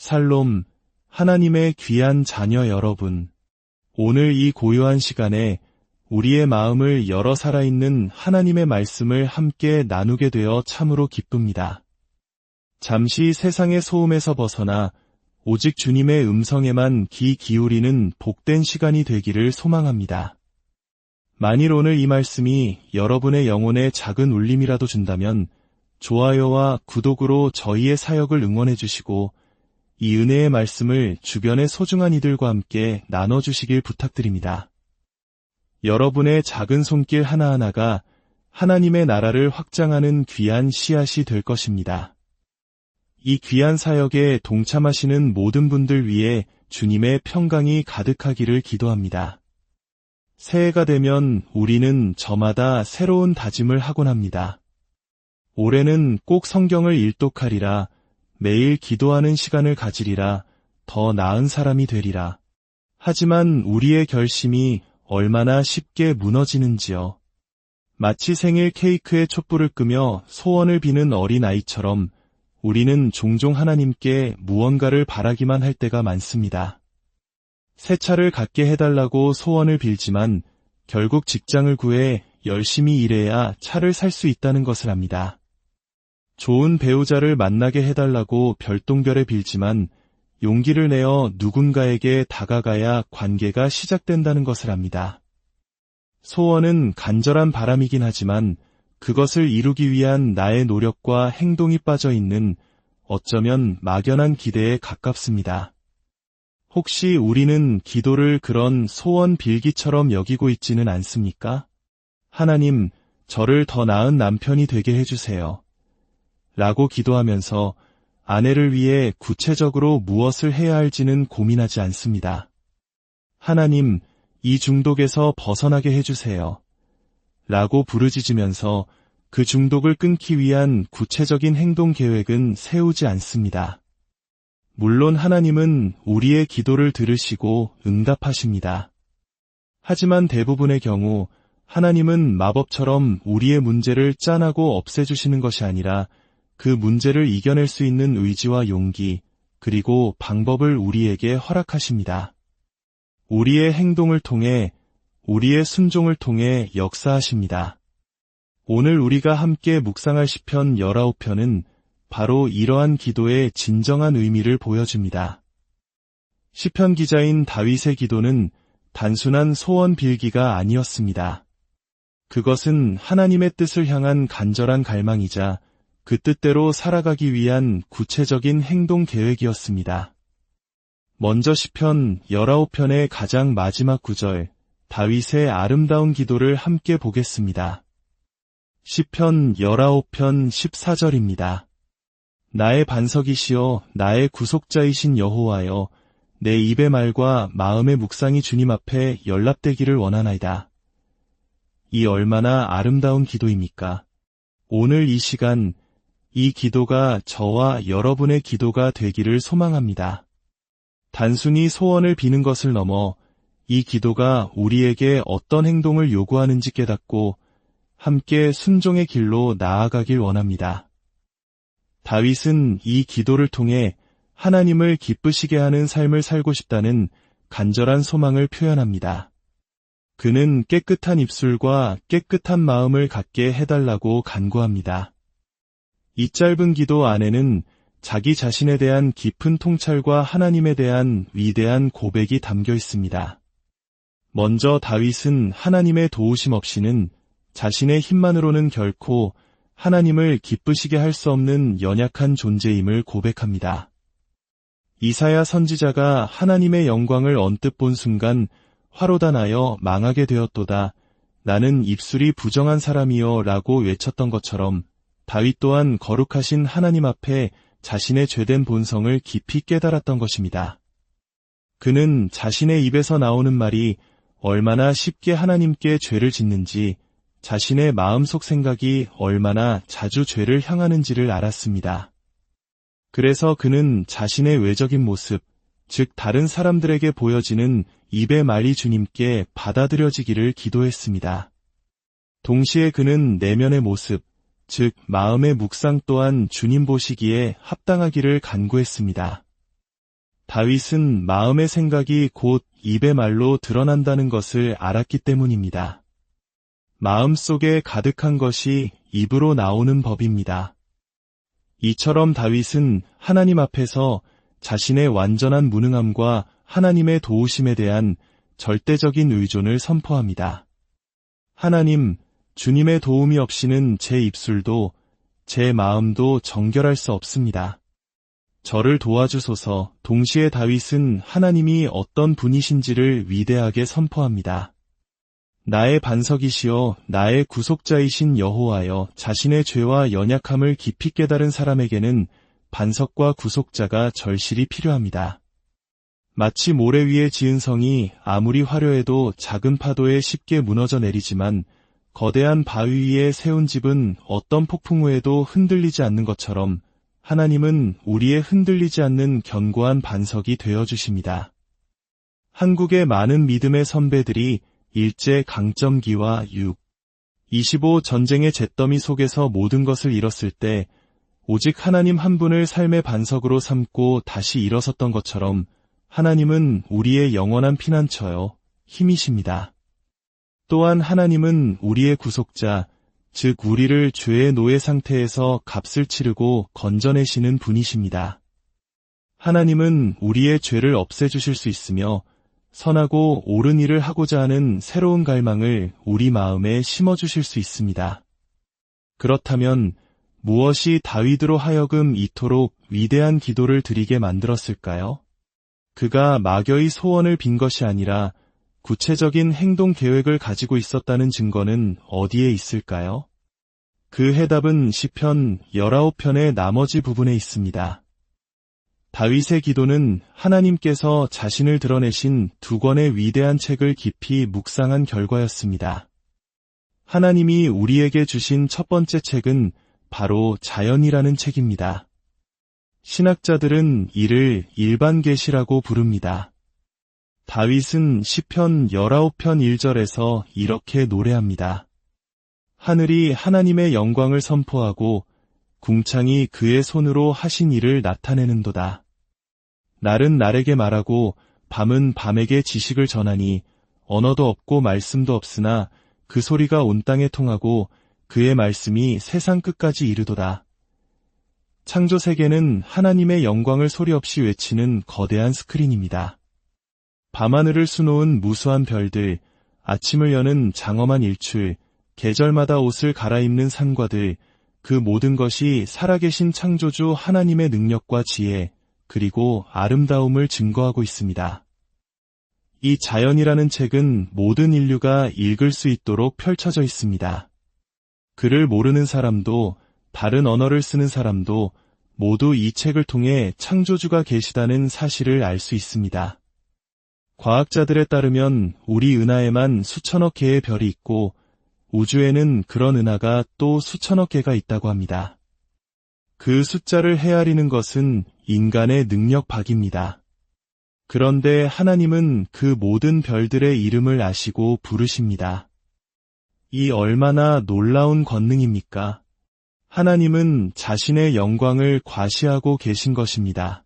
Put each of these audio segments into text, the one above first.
샬롬, 하나님의 귀한 자녀 여러분. 오늘 이 고요한 시간에 우리의 마음을 열어 살아있는 하나님의 말씀을 함께 나누게 되어 참으로 기쁩니다. 잠시 세상의 소음에서 벗어나 오직 주님의 음성에만 귀 기울이는 복된 시간이 되기를 소망합니다. 만일 오늘 이 말씀이 여러분의 영혼에 작은 울림이라도 준다면 좋아요와 구독으로 저희의 사역을 응원해 주시고 이 은혜의 말씀을 주변의 소중한 이들과 함께 나눠주시길 부탁드립니다. 여러분의 작은 손길 하나하나가 하나님의 나라를 확장하는 귀한 씨앗이 될 것입니다. 이 귀한 사역에 동참하시는 모든 분들 위해 주님의 평강이 가득하기를 기도합니다. 새해가 되면 우리는 저마다 새로운 다짐을 하곤 합니다. 올해는 꼭 성경을 일독하리라, 매일 기도하는 시간을 가지리라, 더 나은 사람이 되리라. 하지만 우리의 결심이 얼마나 쉽게 무너지는지요. 마치 생일 케이크에 촛불을 끄며 소원을 비는 어린아이처럼 우리는 종종 하나님께 무언가를 바라기만 할 때가 많습니다. 새 차를 갖게 해달라고 소원을 빌지만 결국 직장을 구해 열심히 일해야 차를 살 수 있다는 것을 압니다. 좋은 배우자를 만나게 해달라고 별똥별에 빌지만 용기를 내어 누군가에게 다가가야 관계가 시작된다는 것을 압니다. 소원은 간절한 바람이긴 하지만 그것을 이루기 위한 나의 노력과 행동이 빠져 있는 어쩌면 막연한 기대에 가깝습니다. 혹시 우리는 기도를 그런 소원 빌기처럼 여기고 있지는 않습니까? 하나님, 저를 더 나은 남편이 되게 해주세요. 라고 기도하면서 아내를 위해 구체적으로 무엇을 해야 할지는 고민하지 않습니다. 하나님, 이 중독에서 벗어나게 해주세요. 라고 부르짖으면서 그 중독을 끊기 위한 구체적인 행동 계획은 세우지 않습니다. 물론 하나님은 우리의 기도를 들으시고 응답하십니다. 하지만 대부분의 경우 하나님은 마법처럼 우리의 문제를 짜내고 없애주시는 것이 아니라 그 문제를 이겨낼 수 있는 의지와 용기, 그리고 방법을 우리에게 허락하십니다. 우리의 행동을 통해, 우리의 순종을 통해 역사하십니다. 오늘 우리가 함께 묵상할 시편 19편은 바로 이러한 기도의 진정한 의미를 보여줍니다. 시편 기자인 다윗의 기도는 단순한 소원 빌기가 아니었습니다. 그것은 하나님의 뜻을 향한 간절한 갈망이자 그 뜻대로 살아가기 위한 구체적인 행동 계획이었습니다. 먼저 시편 19편의 가장 마지막 구절, 다윗의 아름다운 기도를 함께 보겠습니다. 시편 19편 14절입니다. 나의 반석이시여 나의 구속자이신 여호와여 내 입의 말과 마음의 묵상이 주님 앞에 연락되기를 원하나이다. 이 얼마나 아름다운 기도입니까? 오늘 이 시간 이 기도가 저와 여러분의 기도가 되기를 소망합니다. 단순히 소원을 비는 것을 넘어 이 기도가 우리에게 어떤 행동을 요구하는지 깨닫고 함께 순종의 길로 나아가길 원합니다. 다윗은 이 기도를 통해 하나님을 기쁘시게 하는 삶을 살고 싶다는 간절한 소망을 표현합니다. 그는 깨끗한 입술과 깨끗한 마음을 갖게 해달라고 간구합니다. 이 짧은 기도 안에는 자기 자신에 대한 깊은 통찰과 하나님에 대한 위대한 고백이 담겨 있습니다. 먼저 다윗은 하나님의 도우심 없이는 자신의 힘만으로는 결코 하나님을 기쁘시게 할 수 없는 연약한 존재임을 고백합니다. 이사야 선지자가 하나님의 영광을 언뜻 본 순간 화로다 나여 망하게 되었도다. 나는 입술이 부정한 사람이여 라고 외쳤던 것처럼 다윗 또한 거룩하신 하나님 앞에 자신의 죄된 본성을 깊이 깨달았던 것입니다. 그는 자신의 입에서 나오는 말이 얼마나 쉽게 하나님께 죄를 짓는지, 자신의 마음속 생각이 얼마나 자주 죄를 향하는지를 알았습니다. 그래서 그는 자신의 외적인 모습, 즉 다른 사람들에게 보여지는 입의 말이 주님께 받아들여지기를 기도했습니다. 동시에 그는 내면의 모습, 즉 마음의 묵상 또한 주님 보시기에 합당하기를 간구했습니다. 다윗은 마음의 생각이 곧 입의 말로 드러난다는 것을 알았기 때문입니다. 마음속에 가득한 것이 입으로 나오는 법입니다. 이처럼 다윗은 하나님 앞에서 자신의 완전한 무능함과 하나님의 도우심에 대한 절대적인 의존을 선포합니다. 하나님, 주님의 도움이 없이는 제 입술도 제 마음도 정결할 수 없습니다. 저를 도와주소서. 동시에 다윗은 하나님이 어떤 분이신지를 위대하게 선포합니다. 나의 반석이시여 나의 구속자이신 여호와여, 자신의 죄와 연약함을 깊이 깨달은 사람에게는 반석과 구속자가 절실히 필요합니다. 마치 모래 위에 지은 성이 아무리 화려해도 작은 파도에 쉽게 무너져 내리지만 거대한 바위 위에 세운 집은 어떤 폭풍 후에도 흔들리지 않는 것처럼 하나님은 우리의 흔들리지 않는 견고한 반석이 되어주십니다. 한국의 많은 믿음의 선배들이 일제 강점기와 6.25 전쟁의 잿더미 속에서 모든 것을 잃었을 때 오직 하나님 한 분을 삶의 반석으로 삼고 다시 일어섰던 것처럼 하나님은 우리의 영원한 피난처요, 힘이십니다. 또한 하나님은 우리의 구속자, 즉 우리를 죄의 노예 상태에서 값을 치르고 건져내시는 분이십니다. 하나님은 우리의 죄를 없애주실 수 있으며 선하고 옳은 일을 하고자 하는 새로운 갈망을 우리 마음에 심어주실 수 있습니다. 그렇다면 무엇이 다윗으로 하여금 이토록 위대한 기도를 드리게 만들었을까요? 그가 막연히 소원을 빈 것이 아니라 구체적인 행동 계획을 가지고 있었다는 증거는 어디에 있을까요? 그 해답은 시편 19편의 나머지 부분에 있습니다. 다윗의 기도는 하나님께서 자신을 드러내신 두 권의 위대한 책을 깊이 묵상한 결과였습니다. 하나님이 우리에게 주신 첫 번째 책은 바로 자연이라는 책입니다. 신학자들은 이를 일반 계시라고 부릅니다. 다윗은 시편 19편 1절에서 이렇게 노래합니다. 하늘이 하나님의 영광을 선포하고 궁창이 그의 손으로 하신 일을 나타내는도다. 날은 날에게 말하고 밤은 밤에게 지식을 전하니 언어도 없고 말씀도 없으나 그 소리가 온 땅에 통하고 그의 말씀이 세상 끝까지 이르도다. 창조 세계는 하나님의 영광을 소리 없이 외치는 거대한 스크린입니다. 밤하늘을 수놓은 무수한 별들, 아침을 여는 장엄한 일출, 계절마다 옷을 갈아입는 산과들, 그 모든 것이 살아계신 창조주 하나님의 능력과 지혜, 그리고 아름다움을 증거하고 있습니다. 이 자연이라는 책은 모든 인류가 읽을 수 있도록 펼쳐져 있습니다. 글을 모르는 사람도 다른 언어를 쓰는 사람도 모두 이 책을 통해 창조주가 계시다는 사실을 알 수 있습니다. 과학자들에 따르면 우리 은하에만 수천억 개의 별이 있고 우주에는 그런 은하가 또 수천억 개가 있다고 합니다. 그 숫자를 헤아리는 것은 인간의 능력 밖입니다. 그런데 하나님은 그 모든 별들의 이름을 아시고 부르십니다. 이 얼마나 놀라운 권능입니까? 하나님은 자신의 영광을 과시하고 계신 것입니다.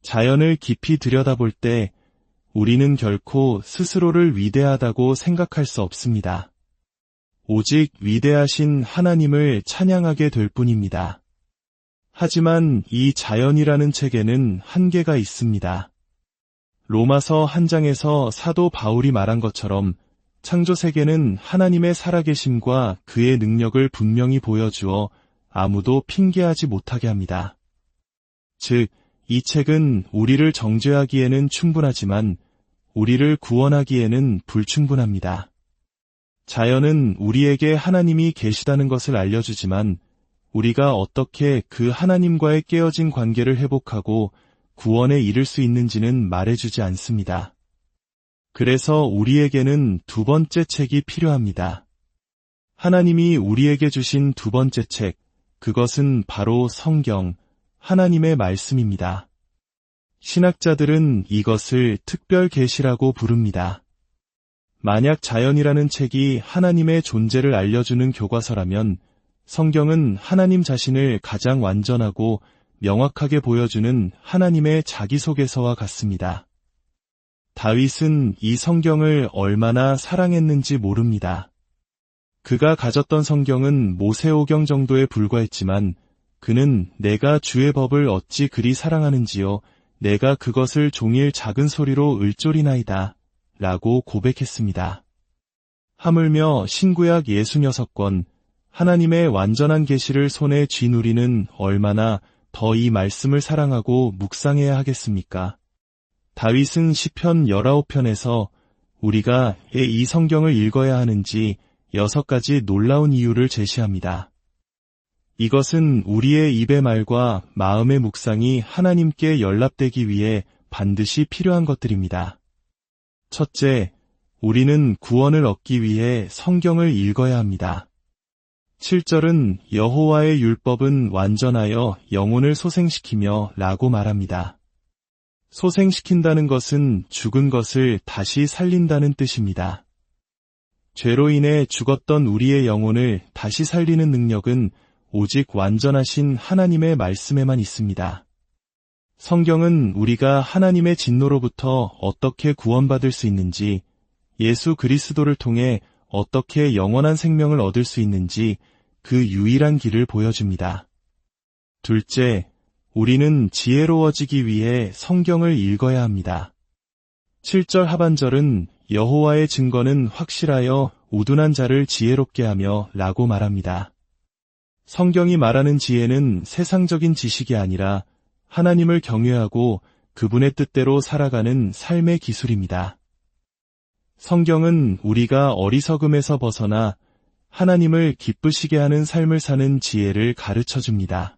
자연을 깊이 들여다볼 때 우리는 결코 스스로를 위대하다고 생각할 수 없습니다. 오직 위대하신 하나님을 찬양하게 될 뿐입니다. 하지만 이 자연이라는 책에는 한계가 있습니다. 로마서 한 장에서 사도 바울이 말한 것처럼 창조세계는 하나님의 살아계심과 그의 능력을 분명히 보여주어 아무도 핑계하지 못하게 합니다. 즉, 이 책은 우리를 정죄하기에는 충분하지만 우리를 구원하기에는 불충분합니다. 자연은 우리에게 하나님이 계시다는 것을 알려주지만 우리가 어떻게 그 하나님과의 깨어진 관계를 회복하고 구원에 이를 수 있는지는 말해주지 않습니다. 그래서 우리에게는 두 번째 책이 필요합니다. 하나님이 우리에게 주신 두 번째 책, 그것은 바로 성경, 하나님의 말씀입니다. 신학자들은 이것을 특별 계시라고 부릅니다. 만약 자연이라는 책이 하나님의 존재를 알려주는 교과서라면 성경은 하나님 자신을 가장 완전하고 명확하게 보여주는 하나님의 자기소개서와 같습니다. 다윗은 이 성경을 얼마나 사랑했는지 모릅니다. 그가 가졌던 성경은 모세오경 정도에 불과했지만 그는 내가 주의 법을 어찌 그리 사랑하는지요. 내가 그것을 종일 작은 소리로 을조리나이다. 라고 고백했습니다. 하물며 신구약 66권, 하나님의 완전한 계시를 손에 쥔 우리는 얼마나 더 이 말씀을 사랑하고 묵상해야 하겠습니까? 다윗은 시편 19편에서 우리가 왜 이 성경을 읽어야 하는지 6가지 놀라운 이유를 제시합니다. 이것은 우리의 입의 말과 마음의 묵상이 하나님께 연락되기 위해 반드시 필요한 것들입니다. 첫째, 우리는 구원을 얻기 위해 성경을 읽어야 합니다. 7절은 여호와의 율법은 완전하여 영혼을 소생시키며 라고 말합니다. 소생시킨다는 것은 죽은 것을 다시 살린다는 뜻입니다. 죄로 인해 죽었던 우리의 영혼을 다시 살리는 능력은 오직 완전하신 하나님의 말씀에만 있습니다. 성경은 우리가 하나님의 진노로부터 어떻게 구원받을 수 있는지, 예수 그리스도를 통해 어떻게 영원한 생명을 얻을 수 있는지 그 유일한 길을 보여줍니다. 둘째, 우리는 지혜로워지기 위해 성경을 읽어야 합니다. 7절 하반절은 여호와의 증거는 확실하여 우둔한 자를 지혜롭게 하며 라고 말합니다. 성경이 말하는 지혜는 세상적인 지식이 아니라 하나님을 경외하고 그분의 뜻대로 살아가는 삶의 기술입니다. 성경은 우리가 어리석음에서 벗어나 하나님을 기쁘시게 하는 삶을 사는 지혜를 가르쳐줍니다.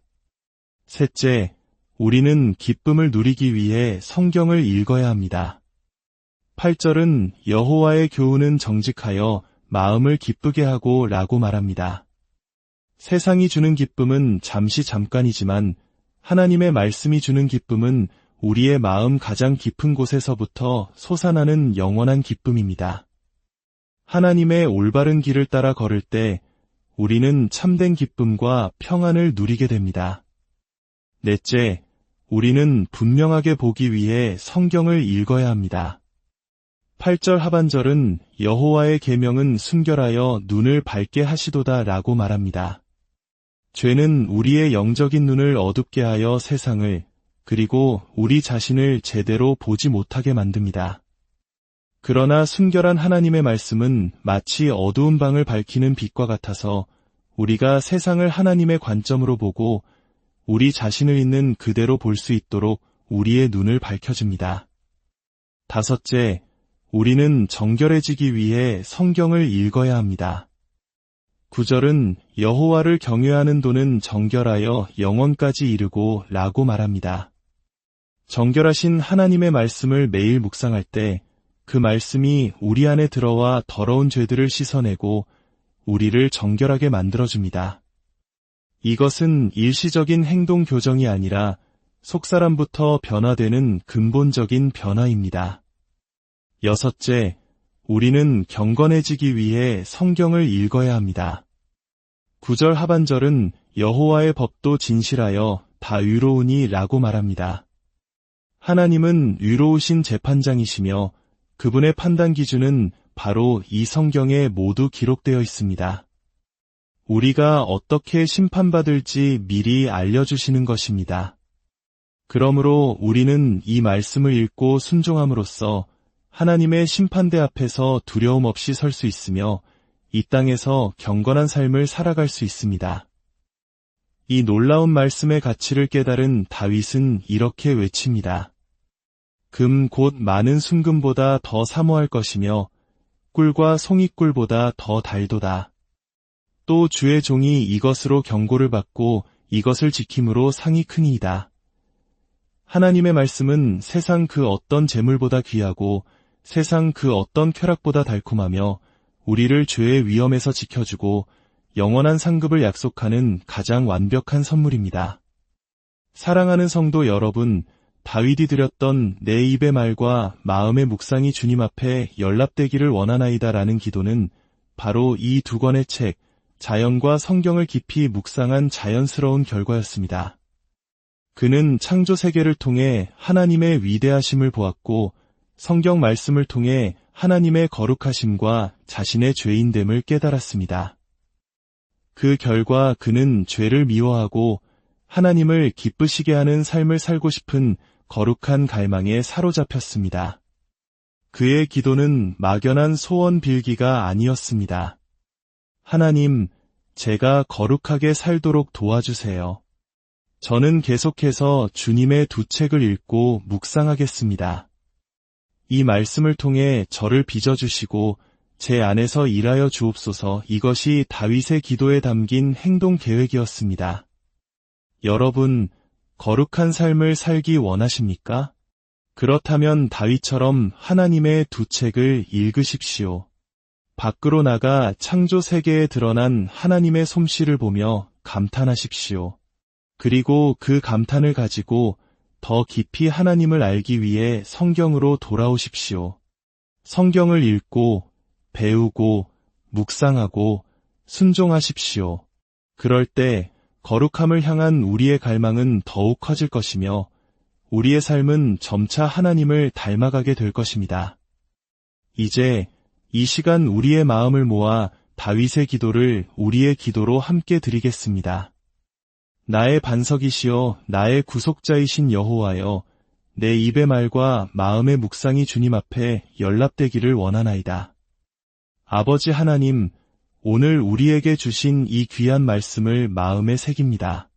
셋째, 우리는 기쁨을 누리기 위해 성경을 읽어야 합니다. 8절은 여호와의 교훈은 정직하여 마음을 기쁘게 하고 라고 말합니다. 세상이 주는 기쁨은 잠깐이지만 하나님의 말씀이 주는 기쁨은 우리의 마음 가장 깊은 곳에서부터 솟아나는 영원한 기쁨입니다. 하나님의 올바른 길을 따라 걸을 때 우리는 참된 기쁨과 평안을 누리게 됩니다. 넷째, 우리는 분명하게 보기 위해 성경을 읽어야 합니다. 8절 하반절은 여호와의 계명은 순결하여 눈을 밝게 하시도다 라고 말합니다. 죄는 우리의 영적인 눈을 어둡게 하여 세상을, 그리고 우리 자신을 제대로 보지 못하게 만듭니다. 그러나 순결한 하나님의 말씀은 마치 어두운 방을 밝히는 빛과 같아서 우리가 세상을 하나님의 관점으로 보고 우리 자신을 있는 그대로 볼 수 있도록 우리의 눈을 밝혀줍니다. 다섯째, 우리는 정결해지기 위해 성경을 읽어야 합니다. 9절은 여호와를 경외하는 도는 정결하여 영원까지 이르고 라고 말합니다. 정결하신 하나님의 말씀을 매일 묵상할 때 그 말씀이 우리 안에 들어와 더러운 죄들을 씻어내고 우리를 정결하게 만들어줍니다. 이것은 일시적인 행동 교정이 아니라 속사람부터 변화되는 근본적인 변화입니다. 여섯째, 우리는 경건해지기 위해 성경을 읽어야 합니다. 9절 하반절은 여호와의 법도 진실하여 다 의로우니 라고 말합니다. 하나님은 의로우신 재판장이시며 그분의 판단 기준은 바로 이 성경에 모두 기록되어 있습니다. 우리가 어떻게 심판받을지 미리 알려주시는 것입니다. 그러므로 우리는 이 말씀을 읽고 순종함으로써 하나님의 심판대 앞에서 두려움 없이 설 수 있으며 이 땅에서 경건한 삶을 살아갈 수 있습니다. 이 놀라운 말씀의 가치를 깨달은 다윗은 이렇게 외칩니다. 금 곧 많은 순금보다 더 사모할 것이며 꿀과 송이꿀보다 더 달도다. 또 주의 종이 이것으로 경고를 받고 이것을 지킴으로 상이 크니이다. 하나님의 말씀은 세상 그 어떤 재물보다 귀하고 세상 그 어떤 쾌락보다 달콤하며 우리를 죄의 위험에서 지켜주고 영원한 상급을 약속하는 가장 완벽한 선물입니다. 사랑하는 성도 여러분, 다윗이 드렸던 내 입의 말과 마음의 묵상이 주님 앞에 연락되기를 원하나이다라는 기도는 바로 이 두 권의 책, 자연과 성경을 깊이 묵상한 자연스러운 결과였습니다. 그는 창조 세계를 통해 하나님의 위대하심을 보았고 성경 말씀을 통해 하나님의 거룩하심과 자신의 죄인됨을 깨달았습니다. 그 결과 그는 죄를 미워하고 하나님을 기쁘시게 하는 삶을 살고 싶은 거룩한 갈망에 사로잡혔습니다. 그의 기도는 막연한 소원 빌기가 아니었습니다. 하나님, 제가 거룩하게 살도록 도와주세요. 저는 계속해서 주님의 두 책을 읽고 묵상하겠습니다. 이 말씀을 통해 저를 빚어주시고 제 안에서 일하여 주옵소서. 이것이 다윗의 기도에 담긴 행동 계획이었습니다. 여러분, 거룩한 삶을 살기 원하십니까? 그렇다면 다윗처럼 하나님의 두 책을 읽으십시오. 밖으로 나가 창조 세계에 드러난 하나님의 솜씨를 보며 감탄하십시오. 그리고 그 감탄을 가지고 더 깊이 하나님을 알기 위해 성경으로 돌아오십시오. 성경을 읽고 배우고 묵상하고 순종하십시오. 그럴 때 거룩함을 향한 우리의 갈망은 더욱 커질 것이며 우리의 삶은 점차 하나님을 닮아가게 될 것입니다. 이제 이 시간 우리의 마음을 모아 다윗의 기도를 우리의 기도로 함께 드리겠습니다. 나의 반석이시여 나의 구속자이신 여호와여, 내 입의 말과 마음의 묵상이 주님 앞에 연락되기를 원하나이다. 아버지 하나님, 오늘 우리에게 주신 이 귀한 말씀을 마음에 새깁니다.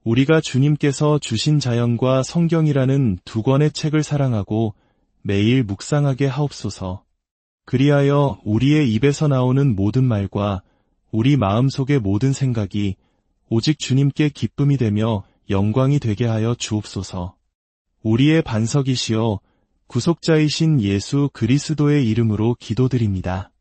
우리가 주님께서 주신 자연과 성경이라는 두 권의 책을 사랑하고 매일 묵상하게 하옵소서. 그리하여 우리의 입에서 나오는 모든 말과 우리 마음속의 모든 생각이 오직 주님께 기쁨이 되며 영광이 되게 하여 주옵소서. 우리의 반석이시여 구속자이신 예수 그리스도의 이름으로 기도드립니다.